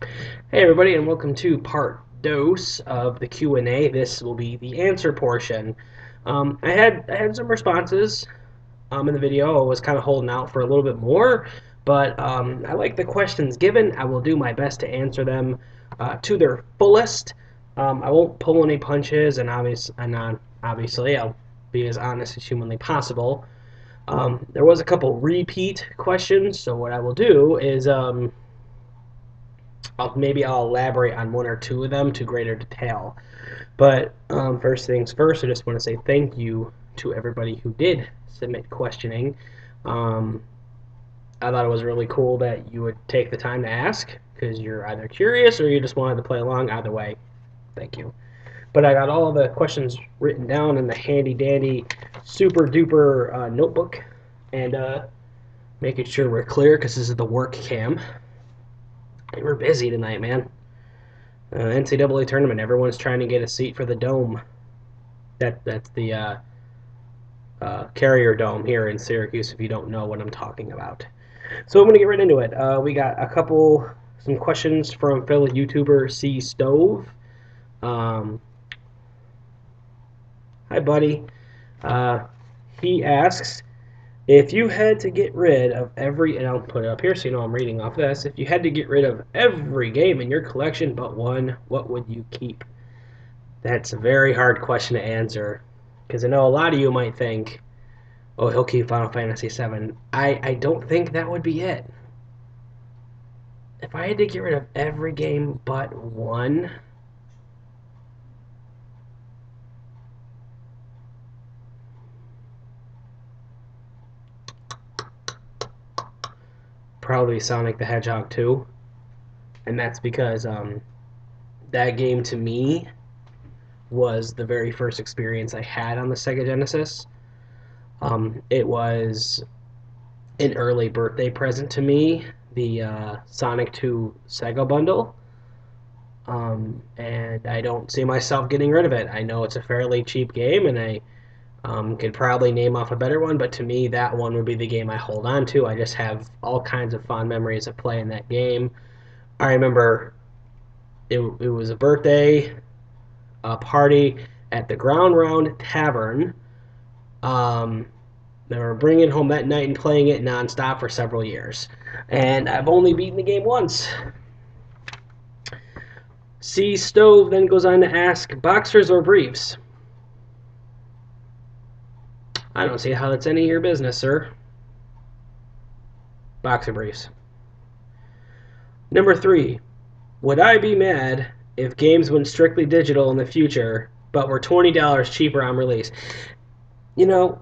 Hey everybody, and welcome to part dose of the Q&A. This will be the answer portion. I had some responses in the video. I was kind of holding out for a little bit more, but I like the questions given. I will do my best to answer them to their fullest. I won't pull any punches, and obviously I'll be as honest as humanly possible. There was a couple repeat questions, so what I will do is maybe I'll elaborate on one or two of them to greater detail. But first things first, I just want to say thank you to everybody who did submit questioning. Um, I thought it was really cool that you would take the time to ask because you're either curious or you just wanted to play along. Either way, thank you. But I got all the questions written down in the handy dandy, super duper notebook, and making sure we're clear because this is the work cam. And we're busy tonight, man. NCAA tournament. Everyone's trying to get a seat for the dome. That's the Carrier Dome here in Syracuse. If you don't know what I'm talking about, so I'm gonna get right into it. We got some questions from fellow YouTuber C Stove. Um, Hi, buddy. Uh, he asks if you had to get rid of every, and I'll put it up here so you know I'm reading off this. If you had to get rid of every game in your collection but one, what would you keep? That's a very hard question to answer because I know a lot of you might think, "Oh, he'll keep Final Fantasy VII." I don't think that would be it. If I had to get rid of every game but one, probably Sonic the Hedgehog 2, and that's because that game to me was the very first experience I had on the Sega Genesis. It was an early birthday present to me, the Sonic 2 Sega bundle. And I don't see myself getting rid of it. I know it's a fairly cheap game, and I could probably name off a better one, but to me, that one would be the game I hold on to. I just have all kinds of fond memories of playing that game. I remember it was a birthday party at the Ground Round Tavern. Um, they were bringing it home that night and playing it nonstop for several years. And I've only beaten the game once. C Stove then goes on to ask, boxers or briefs? I don't see how that's any of your business, sir. Boxer briefs. Number 3. Would I be mad if games went strictly digital in the future, but were $20 cheaper on release? You know,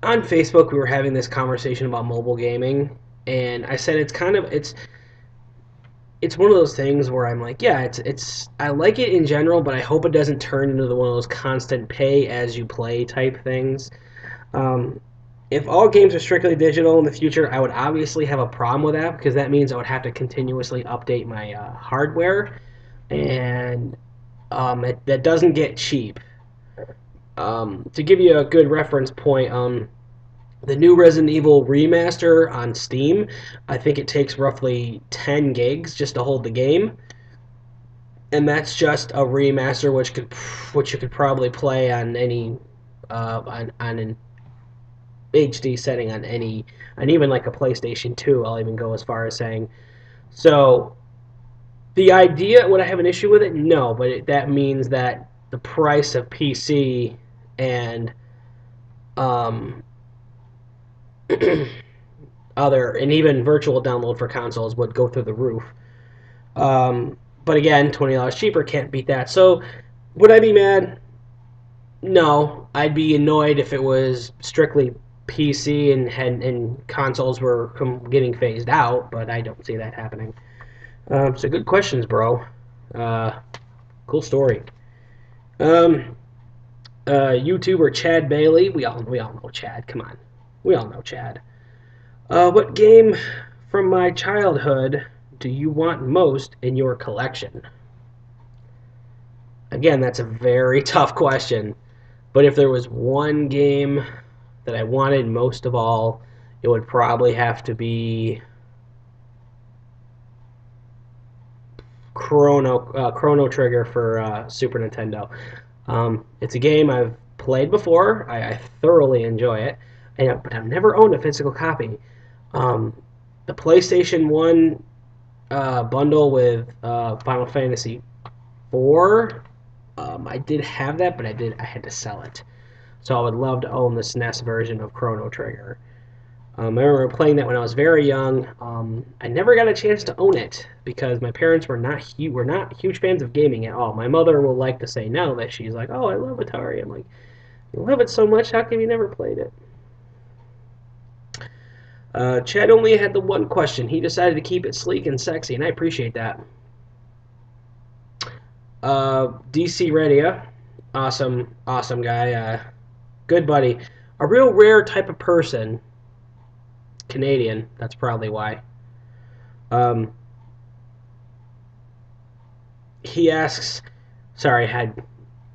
on Facebook we were having this conversation about mobile gaming, and I said it's one of those things where I'm like, yeah, it's I like it in general, but I hope it doesn't turn into one of those constant pay as you play type things. Um, if all games are strictly digital in the future, I would obviously have a problem with that because that means I would have to continuously update my hardware, and that doesn't get cheap. To give you a good reference point, the new Resident Evil remaster on Steam, I think it takes roughly 10 gigs just to hold the game, and that's just a remaster which you could probably play on any on an HD setting on any, and even like a PlayStation 2. I'll even go as far as saying. So the idea, would I have an issue with it? No, but that means that the price of PC and um, other, and even virtual download for consoles would go through the roof. But again, $20 cheaper, can't beat that. So would I be mad? No, I'd be annoyed if it was strictly PC and consoles were getting phased out, but I don't see that happening. So good questions, bro. Uh, cool story. Um, YouTuber Chad Bailey. We all know Chad. Come on, we all know Chad. What game from my childhood do you want most in your collection? Again, that's a very tough question. But if there was one game that I wanted most of all, it would probably have to be Chrono Trigger for Super Nintendo. It's a game I've played before. I thoroughly enjoy it, but I've never owned a physical copy. Um, the PlayStation One bundle with Final Fantasy Four. I did have that, but I had to sell it. So I would love to own the SNES version of Chrono Trigger. I remember playing that when I was very young. I never got a chance to own it because my parents were not huge fans of gaming at all. My mother will like to say now that she's like, "Oh, I love Atari." I'm like, "You love it so much? How come you never played it?" Chad only had the one question. He decided to keep it sleek and sexy, and I appreciate that. DC Radio, awesome, awesome guy, good buddy, a real rare type of person. Canadian. That's probably why. Um, he asks. Sorry, I had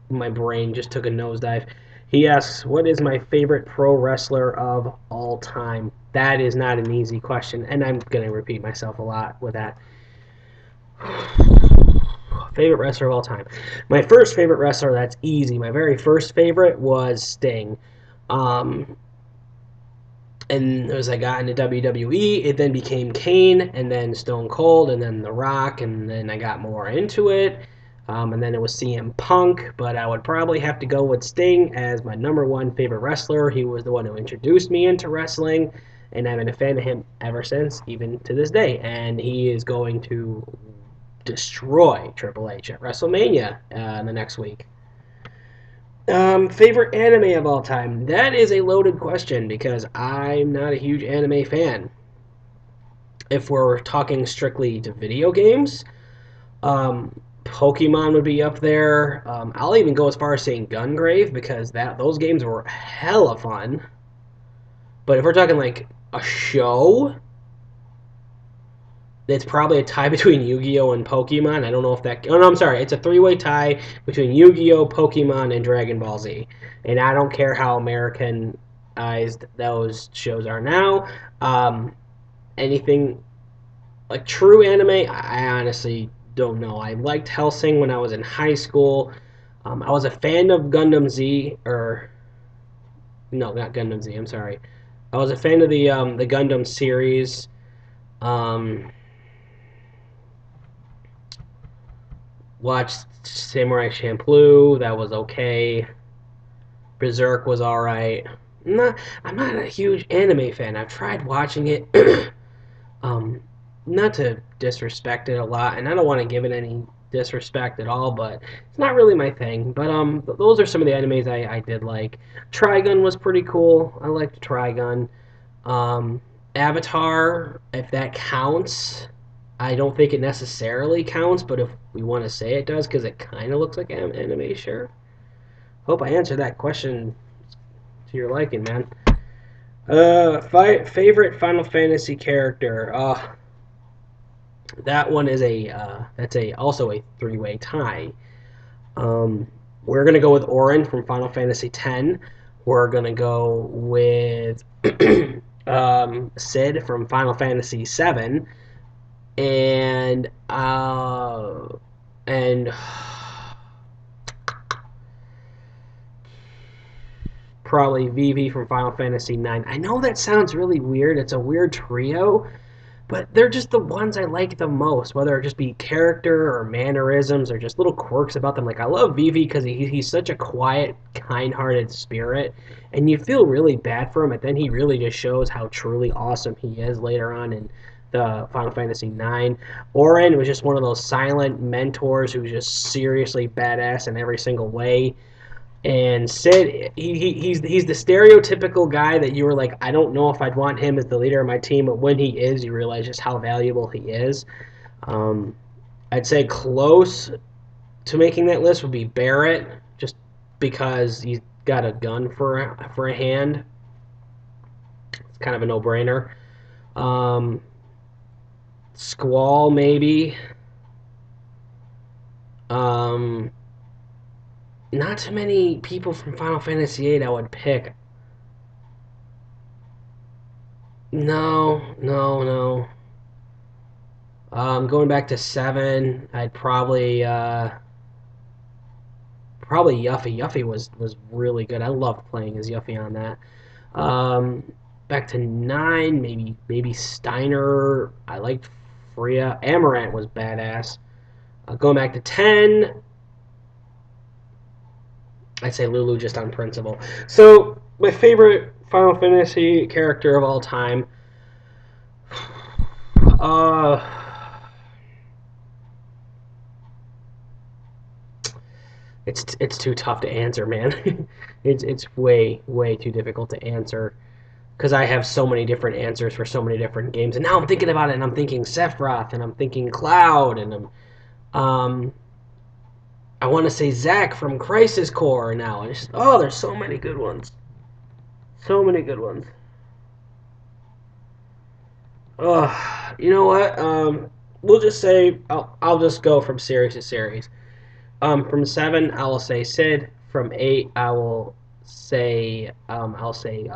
my brain just took a nosedive. He asks, "What is my favorite pro wrestler of all time?" That is not an easy question, and I'm gonna repeat myself a lot with that. Favorite wrestler of all time. My first favorite wrestler, that's easy. My very first favorite was Sting. Um, and as I got into WWE, it then became Kane, and then Stone Cold, and then The Rock, and then I got more into it. And then it was CM Punk, but I would probably have to go with Sting as my number one favorite wrestler. He was the one who introduced me into wrestling, and I've been a fan of him ever since, even to this day. And he is going to destroy Triple H at WrestleMania in the next week. Favorite anime of all time? That is a loaded question because I'm not a huge anime fan. If we're talking strictly to video games, Pokemon would be up there. I'll even go as far as saying Gungrave because those games were hella fun. But if we're talking like a show, it's probably a tie between Yu-Gi-Oh and Pokemon. I don't know if that. Oh no, I'm sorry. It's a three-way tie between Yu-Gi-Oh, Pokemon, and Dragon Ball Z. And I don't care how Americanized those shows are now. Anything like true anime, I honestly don't know. I liked Hellsing when I was in high school. I was a fan of Gundam Z, or no, not Gundam Z. I'm sorry. I was a fan of the Gundam series. Um, Watched Samurai Champloo. That was okay. Berserk was all right. I'm not a huge anime fan. I've tried watching it. um, Not to disrespect it a lot, and I don't want to give it any disrespect at all, but it's not really my thing. But those are some of the animes I did like. Trigun was pretty cool. I liked Trigun. Um, Avatar, if that counts, I don't think it necessarily counts, but if we want to say it does, because it kind of looks like anime, sure. Hope I answered that question to your liking, man. Favorite Final Fantasy character. That one is that's a also a three-way tie. Um, we're gonna go with Auron from Final Fantasy X. We're gonna go with Sid from Final Fantasy VII, and and probably Vivi from Final Fantasy IX. I know that sounds really weird. It's a weird trio, but they're just the ones I like the most, whether it just be character or mannerisms or just little quirks about them. Like I love Vivi because he's such a quiet, kind-hearted spirit, and you feel really bad for him, but then he really just shows how truly awesome he is later on in the Final Fantasy IX. Auron was just one of those silent mentors who's just seriously badass in every single way. And Sid, he's the stereotypical guy that you were like, I don't know if I'd want him as the leader of my team, but when he is, you realize just how valuable he is. Um, I'd say close to making that list would be Barrett, just because he's got a gun for a hand. It's kind of a no-brainer. Um, Squall maybe. Um, Not too many people from Final Fantasy VIII I would pick. No, no, no. Going back to 7, I'd probably Yuffie. Yuffie was really good. I loved playing as Yuffie on that. Um, Back to 9, maybe Steiner. I liked Freya. Amaranth was badass. Going back to 10, I'd say Lulu just on principle. So my favorite Final Fantasy character of all time. Uh, it's too tough to answer, man. It's way too difficult to answer because I have so many different answers for so many different games. And now I'm thinking about it, and I'm thinking Sephiroth, and I'm thinking Cloud, and um, I want to say Zack from Crisis Core now. And there's so many good ones, so many good ones. You know what? We'll just say I'll just go from series to series. From 7, I will say Sid. From 8, I'll say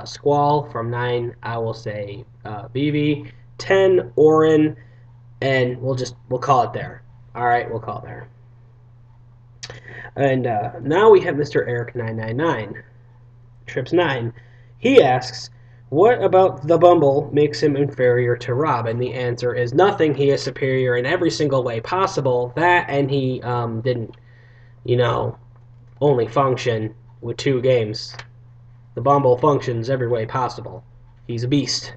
Squall. From 9, I will say Vivi. 10, Orin, and we'll call it there. All right, we'll call it there. And now we have Mr. Eric 999, Trips 9. He asks, "What about the Bumble makes him inferior to Rob?" And the answer is nothing. He is superior in every single way possible. That, and he didn't, you know, only function with 2 games. The Bumble functions every way possible. He's a beast.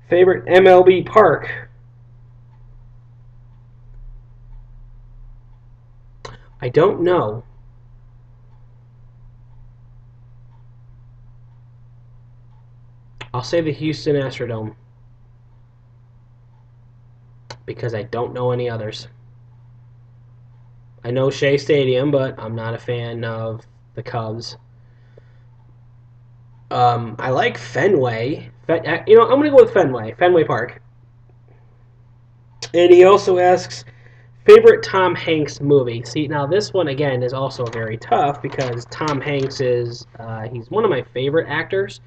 Favorite MLB park? I don't know. I'll say the Houston Astrodome because I don't know any others. I know Shea Stadium, but I'm not a fan of the Cubs. I like Fenway. I'm going to go with Fenway Park. And he also asks, favorite Tom Hanks movie? See, now this one, again, is also very tough because Tom Hanks he's one of my favorite actors.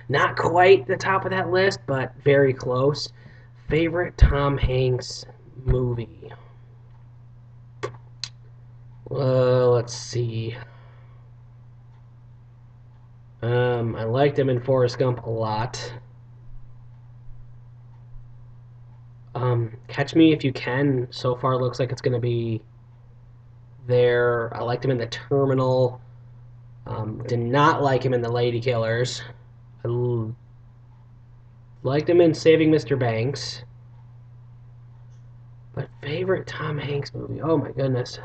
Not quite the top of that list, but very close. Favorite Tom Hanks movie? Let's see. I liked him in Forrest Gump a lot. Catch Me If You Can so far looks like it's going to be there. I liked him in The Terminal. Did not like him in The Lady Killers. I liked him in Saving Mr. Banks. But favorite Tom Hanks movie? Oh my goodness.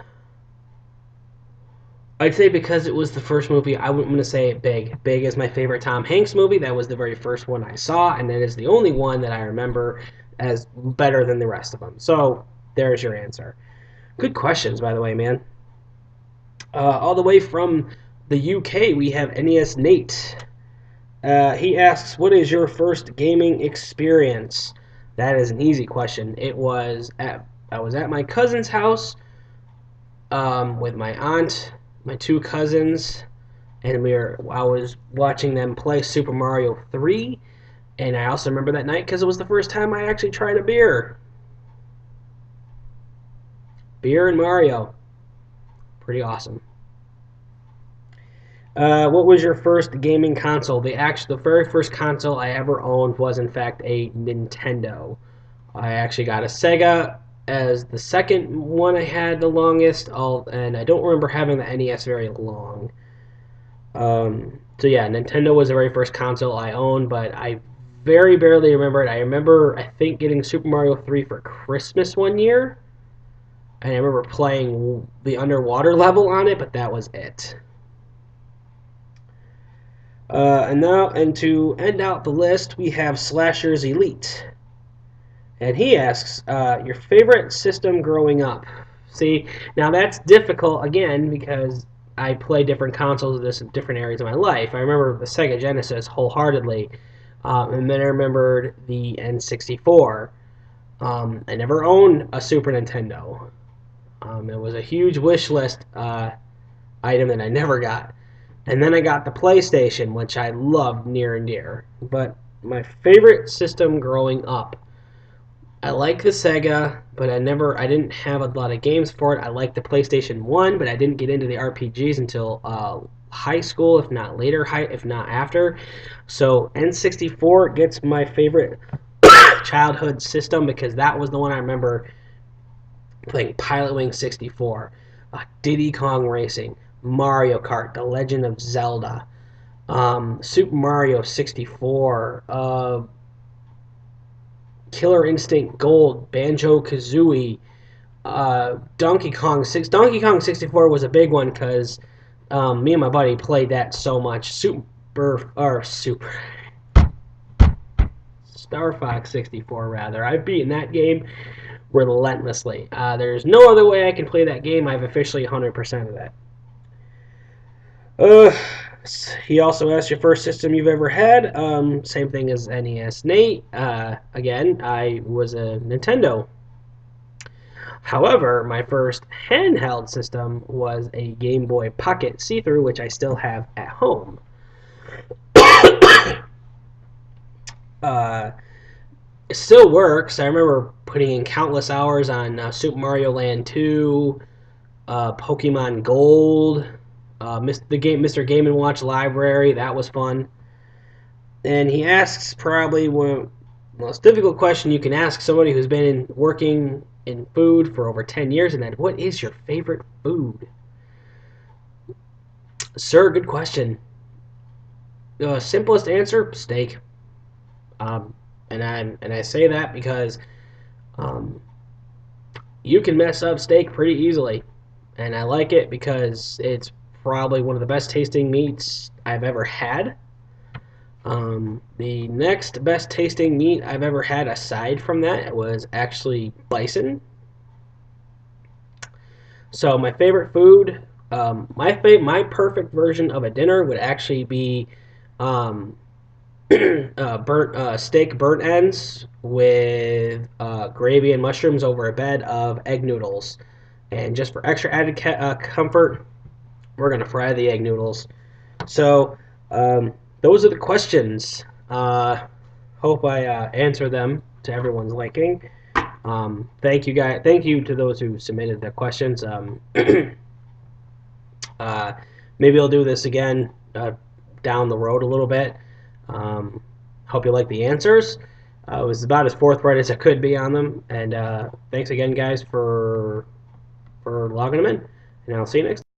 I'd say because it was the first movie, I'm going to say Big. Big is my favorite Tom Hanks movie. That was the very first one I saw, and it is the only one that I remember as better than the rest of them. So there's your answer. Good questions, by the way, man. All the way from the UK, we have NESnate. He asks, "What is your first gaming experience?" That is an easy question. I was at my cousin's house with my aunt, my 2 cousins, and I was watching them play Super Mario 3, and I also remember that night because it was the first time I actually tried a beer. Beer and Mario. Pretty awesome. What was your first gaming console? The very first console I ever owned was in fact a Nintendo. I actually got a Sega as the second one I had the longest, and I don't remember having the NES very long. So yeah, Nintendo was the very first console I owned, but I very barely remember it. I think getting Super Mario 3 for Christmas one year, and I remember playing the underwater level on it, but that was it. And to end out the list, we have Slashers Elite. And he asks, your favorite system growing up? See, now that's difficult, again, because I play different consoles of this in different areas of my life. I remember the Sega Genesis wholeheartedly, and then I remembered the N64. I never owned a Super Nintendo. It was a huge wish list item that I never got. And then I got the PlayStation, which I loved near and dear. But my favorite system growing up, I like the Sega, but I didn't have a lot of games for it. I like the PlayStation 1, but I didn't get into the RPGs until high school, if not later, if not after. So N64 gets my favorite childhood system because that was the one I remember playing Pilot Wing 64, Diddy Kong Racing, Mario Kart, The Legend of Zelda, Super Mario 64, Killer Instinct Gold, Banjo Kazooie, Donkey Kong 64 was a big one because me and my buddy played that so much. Super Star Fox 64 rather. I've beaten that game relentlessly. There's no other way I can play that game. I've officially 100% of that. Uh, he also asked your first system you've ever had. Same thing as NESnate. Again, I was a Nintendo. However, my first handheld system was a Game Boy Pocket see-through, which I still have at home. uh, it still works. I remember putting in countless hours on Super Mario Land 2, Pokemon Gold, the game Mr. Game and Watch Library. That was fun. And he asks probably one of the most difficult question you can ask somebody who's been working in food for over 10 years, and that what is your favorite food? Sir, good question. Simplest answer: steak. Um, and I say that because um, you can mess up steak pretty easily, and I like it because it's probably one of the best tasting meats I've ever had. The next best tasting meat I've ever had aside from that was actually bison. So my favorite food, my perfect version of a dinner would actually be um, burnt steak burnt ends with gravy and mushrooms over a bed of egg noodles. And just for extra added comfort, we're gonna fry the egg noodles. So those are the questions. Hope I answer them to everyone's liking. Thank you guys. Thank you to those who submitted the questions. Uh, Maybe I'll do this again down the road a little bit. Um, Hope you like the answers. I was about as forthright as I could be on them, and thanks again, guys, for logging them in. And I'll see you next time.